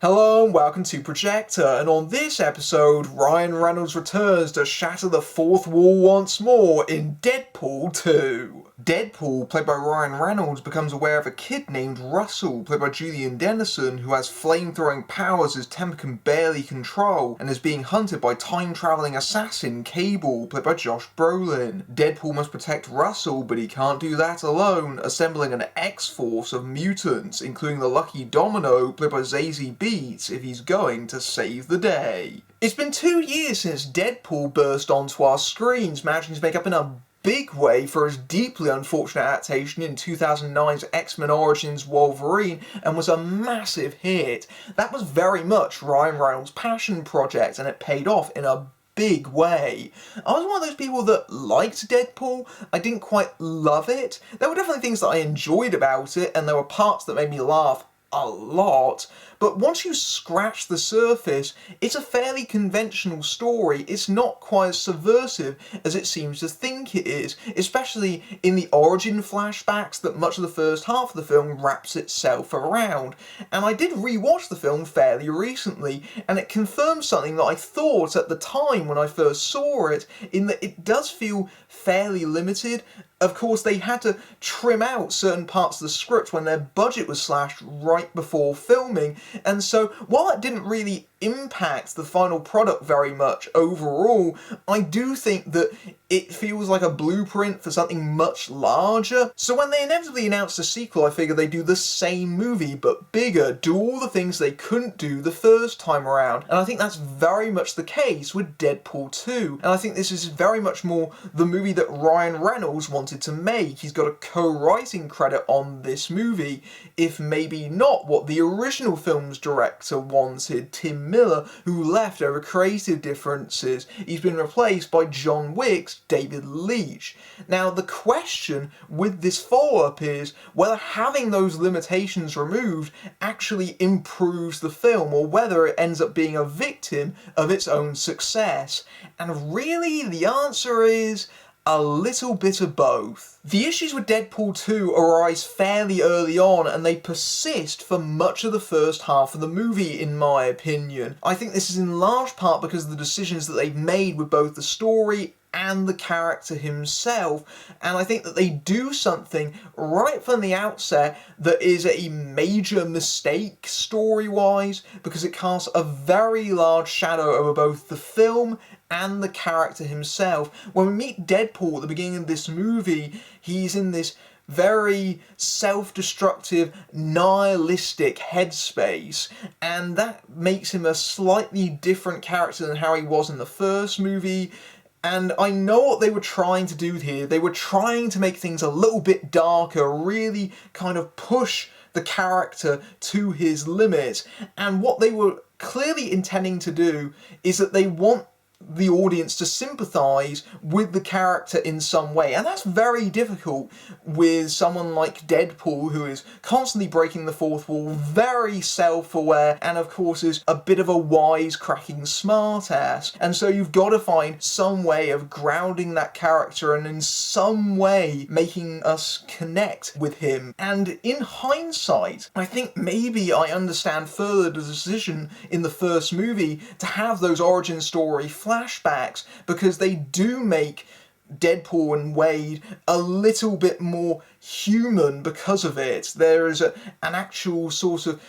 Hello and welcome to Projector, and on this episode, Ryan Reynolds returns to shatter the fourth wall once more in Deadpool 2. Deadpool, played by Ryan Reynolds, becomes aware of a kid named Russell, played by Julian Dennison, who has flame-throwing powers his temper can barely control, and is being hunted by time-travelling assassin Cable, played by Josh Brolin. Deadpool must protect Russell, but he can't do that alone, assembling an X-Force of mutants, including the Lucky Domino, played by Zazie Beetz, if he's going to save the day. It's been 2 years since Deadpool burst onto our screens, managing to make up in a big way for his deeply unfortunate adaptation in 2009's X-Men Origins Wolverine, and was a massive hit. That was very much Ryan Reynolds' passion project, and it paid off in a big way. I was one of those people that liked Deadpool. I didn't quite love it. There were definitely things that I enjoyed about it, and there were parts that made me laugh a lot, but once you scratch the surface, it's a fairly conventional story. It's not quite as subversive as it seems to think it is, especially in the origin flashbacks that much of the first half of the film wraps itself around. And I did rewatch the film fairly recently, and it confirms something that I thought at the time when I first saw it, in that it does feel fairly limited. Of course, they had to trim out certain parts of the script when their budget was slashed right before filming, and so while that didn't really impact the final product very much overall, I do think that it feels like a blueprint for something much larger. So when they inevitably announced a sequel, I figured they'd do the same movie but bigger, do all the things they couldn't do the first time around, and I think that's very much the case with Deadpool 2, and I think this is very much more the movie that Ryan Reynolds wanted to make. He's got a co-writing credit on this movie, if maybe not what the original film's director wanted, Tim Miller, who left over creative differences. He's been replaced by John Wick's David Leitch. Now, the question with this follow-up is whether having those limitations removed actually improves the film, or whether it ends up being a victim of its own success. And really, the answer is a little bit of both. The issues with Deadpool 2 arise fairly early on, and they persist for much of the first half of the movie, in my opinion. I think this is in large part because of the decisions that they've made with both the story and the character himself, and I think that they do something right from the outset that is a major mistake story-wise, because it casts a very large shadow over both the film and the character himself. When we meet Deadpool at the beginning of this movie, he's in this very self-destructive, nihilistic headspace, and that makes him a slightly different character than how he was in the first movie. And I know what they were trying to do here. They were trying to make things a little bit darker, really kind of push the character to his limits. And what they were clearly intending to do is that they want the audience to sympathise with the character in some way, and that's very difficult with someone like Deadpool, who is constantly breaking the fourth wall, very self-aware, and of course is a bit of a wisecracking smartass. And so you've got to find some way of grounding that character and in some way making us connect with him. And in hindsight, I think maybe I understand further the decision in the first movie to have those origin story flashbacks, because they do make Deadpool and Wade a little bit more human because of it. There is an actual sort of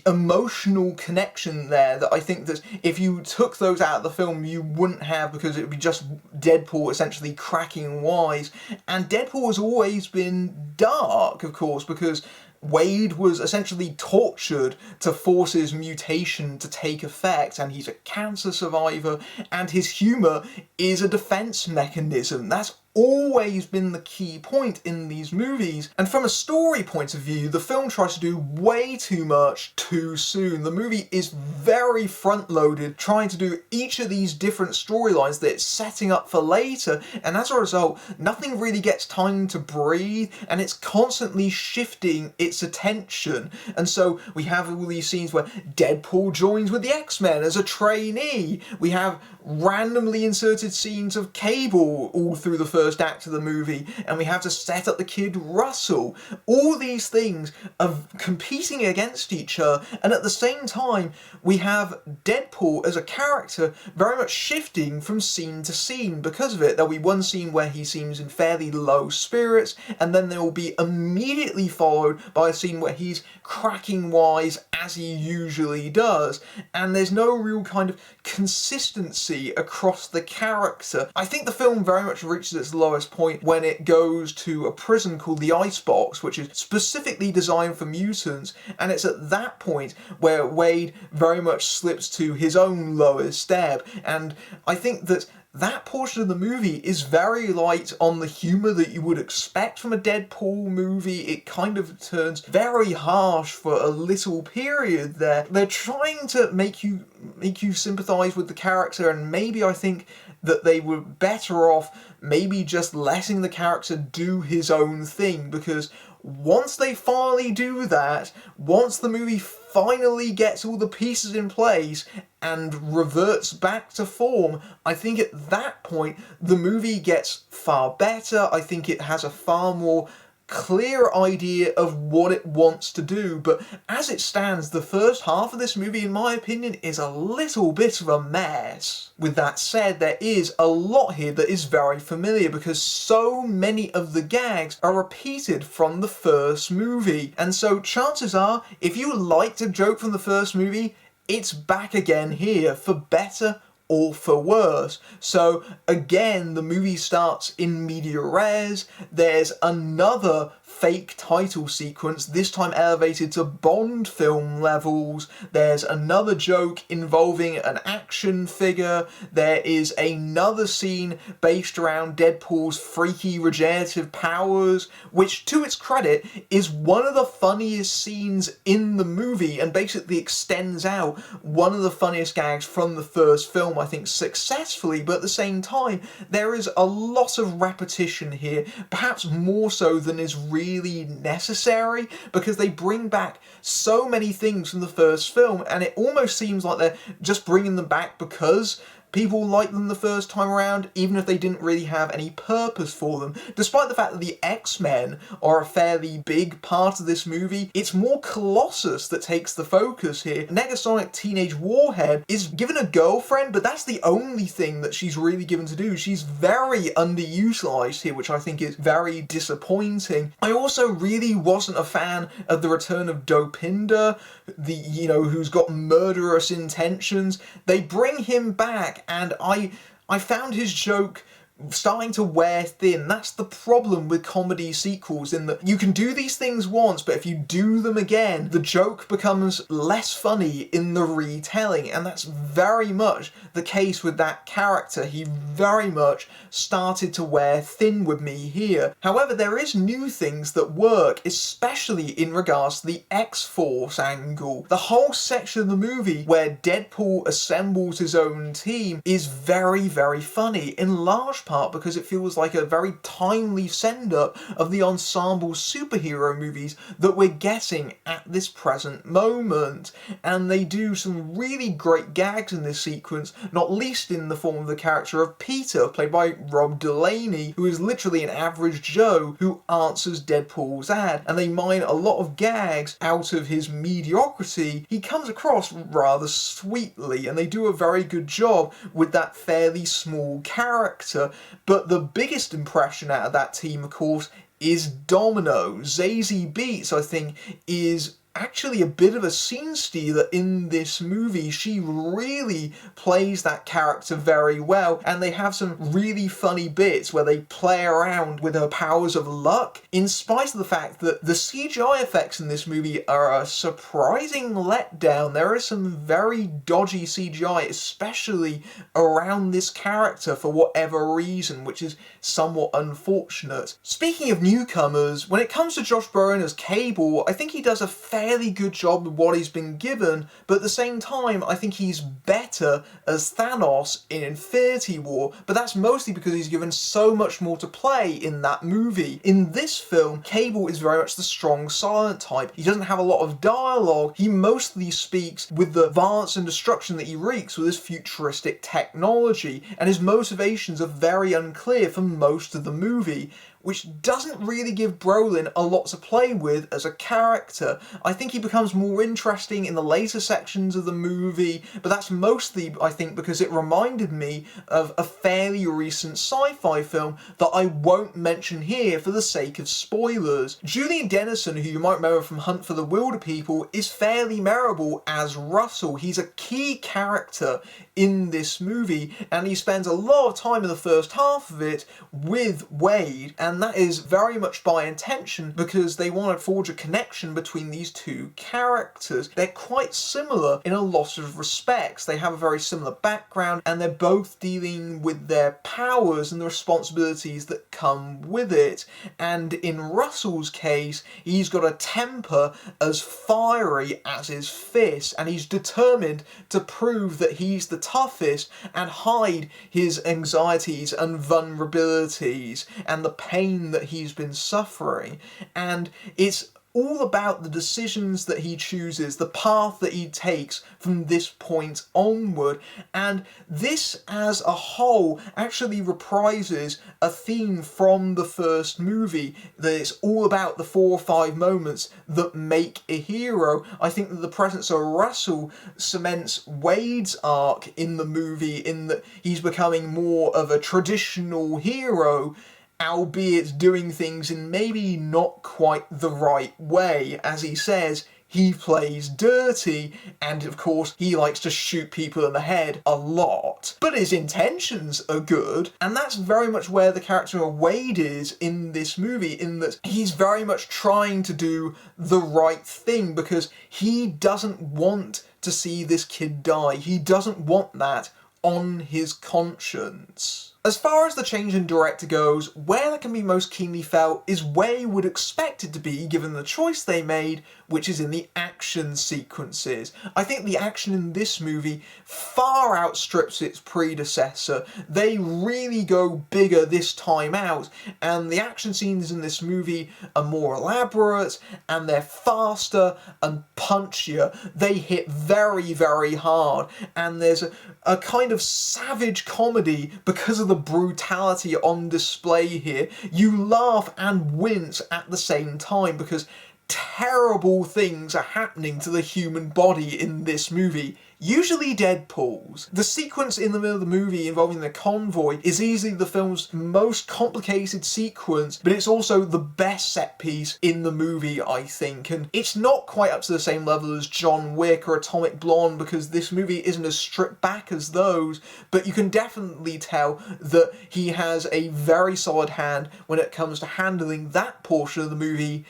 emotional connection there that I think that if you took those out of the film you wouldn't have, because it would be just Deadpool essentially cracking wise. And Deadpool has always been dark, of course, because Wade was essentially tortured to force his mutation to take effect, and he's a cancer survivor, and his humour is a defence mechanism. That's always been the key point in these movies, and from a story point of view, the film tries to do way too much too soon. The movie is very front-loaded, trying to do each of these different storylines that it's setting up for later, and as a result, nothing really gets time to breathe, and it's constantly shifting its attention. And so we have all these scenes where Deadpool joins with the X-Men as a trainee. We have randomly inserted scenes of Cable all through the first first act of the movie, and we have to set up the kid Russell. All these things are competing against each other, and at the same time, we have Deadpool as a character very much shifting from scene to scene because of it. There'll be one scene where he seems in fairly low spirits, and then there will be immediately followed by a scene where he's cracking wise as he usually does, and there's no real kind of consistency across the character. I think the film very much reaches its lowest point when it goes to a prison called the Icebox, which is specifically designed for mutants, and it's at that point where Wade very much slips to his own lowest ebb, and I think that portion of the movie is very light on the humour that you would expect from a Deadpool movie. It kind of turns very harsh for a little period there. They're trying to make you sympathise with the character, and maybe I think that they were better off maybe just letting the character do his own thing, because once they finally do that, once the movie finally gets all the pieces in place and reverts back to form, I think at that point the movie gets far better. I think it has a far more clear idea of what it wants to do, but as it stands, the first half of this movie, in my opinion, is a little bit of a mess. With that said, there is a lot here that is very familiar because so many of the gags are repeated from the first movie, and so chances are, if you liked a joke from the first movie, it's back again here, for better or for worse. So again, the movie starts in media res. There's another fake title sequence, this time elevated to Bond film levels. There's another joke involving an action figure. There is another scene based around Deadpool's freaky regenerative powers, which, to its credit, is one of the funniest scenes in the movie and basically extends out one of the funniest gags from the first film, I think, successfully, but at the same time, there is a lot of repetition here, perhaps more so than is really necessary, because they bring back so many things from the first film, and it almost seems like they're just bringing them back because people liked them the first time around, even if they didn't really have any purpose for them. Despite the fact that the X-Men are a fairly big part of this movie, it's more Colossus that takes the focus here. Negasonic Teenage Warhead is given a girlfriend, but that's the only thing that she's really given to do. She's very underutilized here, which I think is very disappointing. I also really wasn't a fan of the return of Dopinder, who's got murderous intentions. They bring him back, and I found his joke starting to wear thin. That's the problem with comedy sequels, in that you can do these things once, but if you do them again, the joke becomes less funny in the retelling, and that's very much the case with that character. He very much started to wear thin with me here. However, there is new things that work, especially in regards to the X-Force angle. The whole section of the movie where Deadpool assembles his own team is very, very funny, in large part because it feels like a very timely send-up of the ensemble superhero movies that we're getting at this present moment. And they do some really great gags in this sequence, not least in the form of the character of Peter, played by Rob Delaney, who is literally an average Joe who answers Deadpool's ad, and they mine a lot of gags out of his mediocrity. He comes across rather sweetly, and they do a very good job with that fairly small character. But the biggest impression out of that team, of course, is Domino. Zazie Beetz, I think, is actually a bit of a scene stealer in this movie. She really plays that character very well, and they have some really funny bits where they play around with her powers of luck, in spite of the fact that the CGI effects in this movie are a surprising letdown. There is some very dodgy CGI, especially around this character for whatever reason, which is somewhat unfortunate. Speaking of newcomers, when it comes to Josh Brolin as Cable, I think he does a fair fairly good job with what he's been given, but at the same time, I think he's better as Thanos in Infinity War, but that's mostly because he's given so much more to play in that movie. In this film, Cable is very much the strong silent type. He doesn't have a lot of dialogue, he mostly speaks with the violence and destruction that he wreaks with his futuristic technology, and his motivations are very unclear for most of the movie, which doesn't really give Brolin a lot to play with as a character. I think he becomes more interesting in the later sections of the movie, but that's mostly, I think, because it reminded me of a fairly recent sci-fi film that I won't mention here for the sake of spoilers. Julian Dennison, who you might remember from Hunt for the Wilder People, is fairly memorable as Russell. He's a key character in this movie, and he spends a lot of time in the first half of it with Wade, and that is very much by intention because they want to forge a connection between these two characters. They're quite similar in a lot of respects. They have a very similar background, and they're both dealing with their powers and the responsibilities that come with it. And in Russell's case, he's got a temper as fiery as his fist, and he's determined to prove that he's the toughest and hide his anxieties and vulnerabilities and the pain that he's been suffering. And it's all about the decisions that he chooses, the path that he takes from this point onward. And this as a whole actually reprises a theme from the first movie, that it's all about the 4 or 5 moments that make a hero. I think that the presence of Russell cements Wade's arc in the movie in that he's becoming more of a traditional hero, albeit doing things in maybe not quite the right way. As he says, he plays dirty, and of course he likes to shoot people in the head a lot. But his intentions are good, and that's very much where the character of Wade is in this movie, in that he's very much trying to do the right thing because he doesn't want to see this kid die. He doesn't want that on his conscience. As far as the change in director goes, where that can be most keenly felt is where you would expect it to be given the choice they made, which is in the action sequences. I think the action in this movie far outstrips its predecessor. They really go bigger this time out, and the action scenes in this movie are more elaborate, and they're faster and punchier. They hit very, very hard, and there's a kind of savage comedy because of the brutality on display here. You laugh and wince at the same time because terrible things are happening to the human body in this movie. Usually Deadpool's. The sequence in the middle of the movie involving the convoy is easily the film's most complicated sequence, but it's also the best set piece in the movie, I think. And it's not quite up to the same level as John Wick or Atomic Blonde because this movie isn't as stripped back as those, but you can definitely tell that he has a very solid hand when it comes to handling that portion of the movie,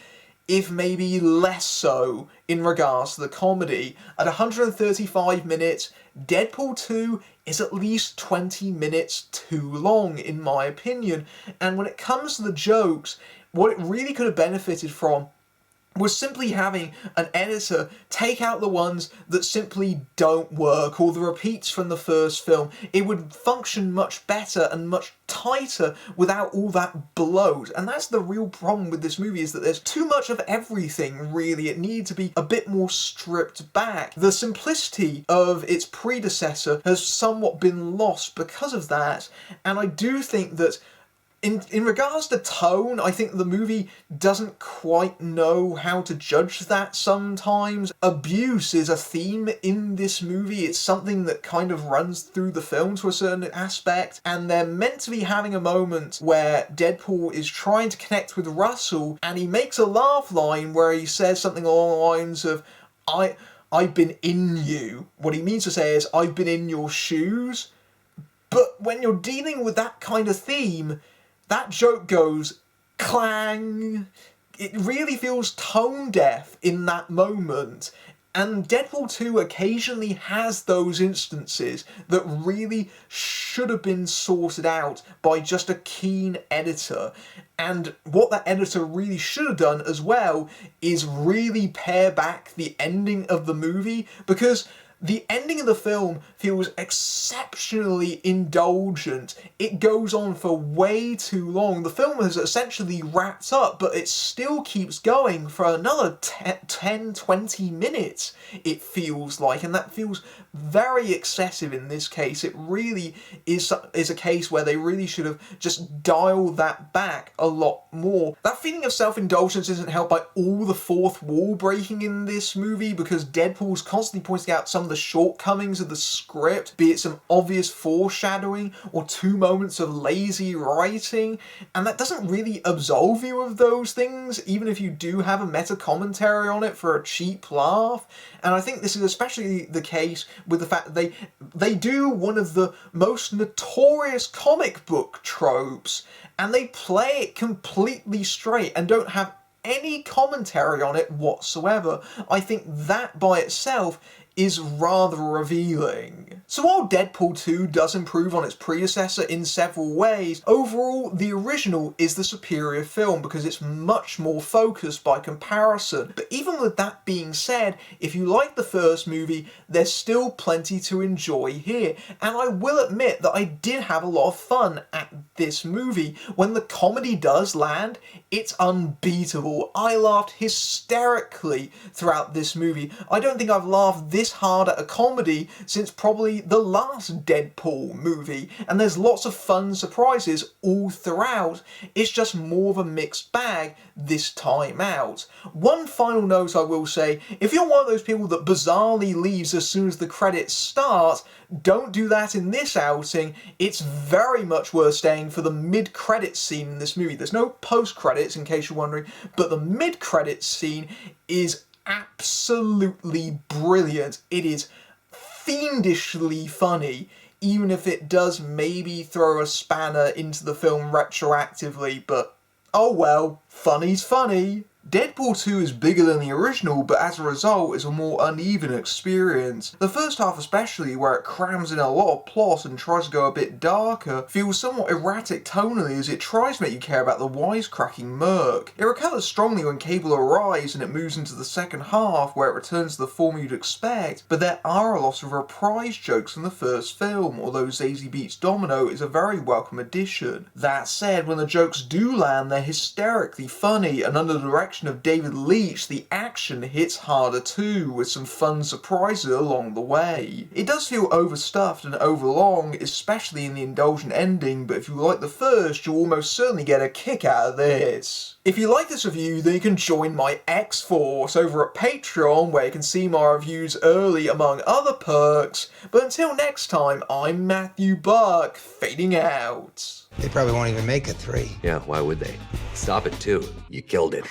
if maybe less so in regards to the comedy. At 135 minutes, Deadpool 2 is at least 20 minutes too long, in my opinion. And when it comes to the jokes, what it really could have benefited from was simply having an editor take out the ones that simply don't work, or the repeats from the first film. It would function much better and much tighter without all that bloat. And that's the real problem with this movie, is that there's too much of everything, really. It needs to be a bit more stripped back. The simplicity of its predecessor has somewhat been lost because of that, and I do think that in regards to tone, I think the movie doesn't quite know how to judge that sometimes. Abuse is a theme in this movie. It's something that kind of runs through the film to a certain aspect, and they're meant to be having a moment where Deadpool is trying to connect with Russell, and he makes a laugh line where he says something along the lines of, I've been in you. What he means to say is, I've been in your shoes. But when you're dealing with that kind of theme, that joke goes clang. It really feels tone deaf in that moment. And Deadpool 2 occasionally has those instances that really should have been sorted out by just a keen editor. And what that editor really should have done as well is really pare back the ending of the movie, because the ending of the film feels exceptionally indulgent. It goes on for way too long. The film has essentially wrapped up, but it still keeps going for another 10-20 minutes, it feels like, and that feels very excessive in this case. It really is a case where they really should have just dialed that back a lot more. That feeling of self-indulgence isn't helped by all the fourth wall breaking in this movie, because Deadpool's constantly pointing out some of the shortcomings of the script, be it some obvious foreshadowing or 2 moments of lazy writing, and that doesn't really absolve you of those things, even if you do have a meta commentary on it for a cheap laugh. And I think this is especially the case with the fact that they do one of the most notorious comic book tropes, and they play it completely straight and don't have any commentary on it whatsoever. I think that by itself is rather revealing. So while Deadpool 2 does improve on its predecessor in several ways, overall the original is the superior film because it's much more focused by comparison. But even with that being said, if you like the first movie, there's still plenty to enjoy here. And I will admit that I did have a lot of fun at this movie. When the comedy does land, it's unbeatable. I laughed hysterically throughout this movie. I don't think I've laughed this hard at a comedy since probably the last Deadpool movie, and there's lots of fun surprises all throughout. It's just more of a mixed bag this time out. One final note I will say, if you're one of those people that bizarrely leaves as soon as the credits start, don't do that in this outing. It's very much worth staying for the mid-credits scene in this movie. There's no post-credits, in case you're wondering, but the mid-credits scene is absolutely brilliant. It is fiendishly funny, even if it does maybe throw a spanner into the film retroactively, but oh well, funny's funny. Deadpool 2 is bigger than the original, but as a result is a more uneven experience. The first half especially, where it crams in a lot of plot and tries to go a bit darker, feels somewhat erratic tonally as it tries to make you care about the wisecracking Merc. It recovers strongly when Cable arrives and it moves into the second half where it returns to the form you'd expect, but there are a lot of reprise jokes from the first film, although Zazie Beetz Domino is a very welcome addition. That said, when the jokes do land, they're hysterically funny, and under the direction of David Leitch, the action hits harder too, with some fun surprises along the way. It does feel overstuffed and overlong, especially in the indulgent ending, but if you like the first, you'll almost certainly get a kick out of this. If you like this review, then you can join my X-Force over at Patreon, where you can see my reviews early among other perks. But until next time, I'm Matthew Buck, fading out. They probably won't even make it 3. Yeah, why would they? Stop it, too. You killed it.